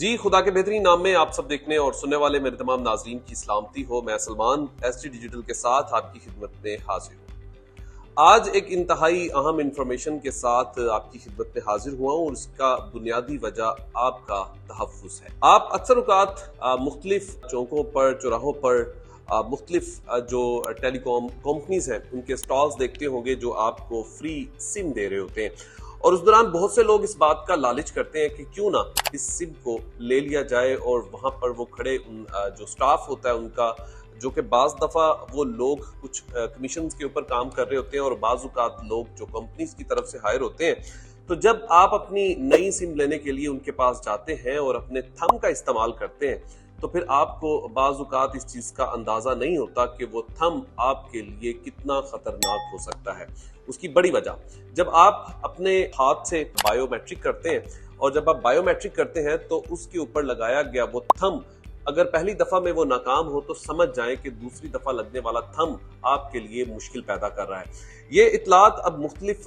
जी खुदा के बेहतरीन नाम में आप सब देखने और सुनने वाले मेरे तमाम नाजरीन की सलामती हो। मैं सलमान एसटी डिजिटल के साथ आपकी खिदमत में हाजिर हूँ। आज एक इंतहाई अहम इंफॉर्मेशन के साथ आपकी खिदमत में हाजिर हुआ हूँ और उसका बुनियादी वजह आपका तहफ़्फ़ुज़ है। आप अक्सर औक़ात मुख्तलिफ चौकों पर, चौराहों पर मुख्तलिफ जो टेलीकॉम कंपनीज हैं उनके स्टॉल्स देखते होंगे जो आपको फ्री सिम दे रहे होते हैं, और उस दौरान बहुत से लोग इस बात का लालच करते हैं कि क्यों ना इस सिम को ले लिया जाए। और वहां पर वो खड़े जो स्टाफ होता है उनका, जो कि बाज दफा वो लोग कुछ कमीशन के ऊपर काम कर रहे होते हैं और बाजुकात लोग जो कंपनीज की तरफ से हायर होते हैं, तो जब आप अपनी नई सिम लेने के लिए उनके पास जाते हैं और अपने थंब का इस्तेमाल करते हैं, तो फिर आपको बाजुकात इस चीज का अंदाजा नहीं होता कि वो थंब आपके लिए कितना खतरनाक हो सकता है। उसकी बड़ी वजह, जब आप अपने हाथ से बायोमेट्रिक करते हैं और जब आप बायोमेट्रिक करते हैं तो उसके ऊपर लगाया गया वो थंब अगर पहली दफा में वो नाकाम हो तो समझ जाएं कि दूसरी दफा लगने वाला थंब आपके लिए मुश्किल पैदा कर रहा है। ये इतलात अब मुख्तलिफ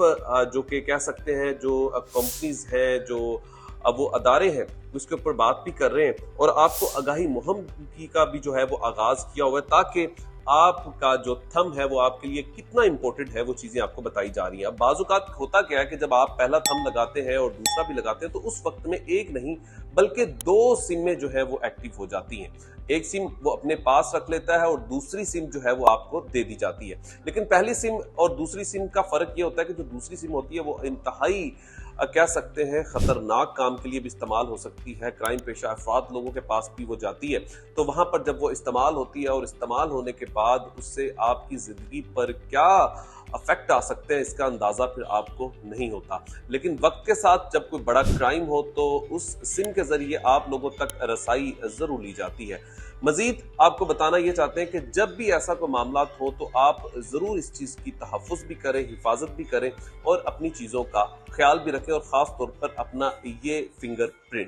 जो कि कह सकते हैं जो कंपनीज हैं, जो अब वो अदारे हैं, उसके ऊपर बात भी कर रहे हैं और आपको आगाही मुहिम का भी जो है वो आगाज किया हुआ है, ताकि आपका जो थंब है वो आपके लिए कितना इंपॉर्टेंट है वो चीजें आपको बताई जा रही हैं। अब बाजुकात होता क्या है कि जब आप पहला थंब लगाते हैं और दूसरा भी लगाते हैं तो उस वक्त में एक नहीं बल्कि दो सिमें जो है वो एक्टिव हो जाती हैं। एक सिम वो अपने पास रख लेता है और दूसरी सिम जो है वो आपको दे दी जाती है। लेकिन पहली सिम और दूसरी सिम का फर्क ये होता है कि जो दूसरी सिम होती है वो इंतहाई कह सकते हैं खतरनाक काम के लिए भी इस्तेमाल हो सकती है। क्राइम पेशा अफराद लोगों के पास भी वो जाती है, तो वहां पर जब वो इस्तेमाल होती है और इस्तेमाल होने के बाद उससे आपकी जिंदगी पर क्या अफेक्ट आ सकते हैं इसका अंदाजा फिर आपको नहीं होता। लेकिन वक्त के साथ जब कोई बड़ा क्राइम हो तो उस सिम के जरिए आप लोगों तक रसाई जरूर ली जाती है। मजीद आपको बताना ये चाहते हैं कि जब भी ऐसा कोई मामला हो तो आप जरूर इस चीज की तहफ़्फ़ुज़ भी करें, हिफाजत भी करें और अपनी चीजों का ख्याल भी रखें, और खास तौर पर अपना ये फिंगर प्रिंट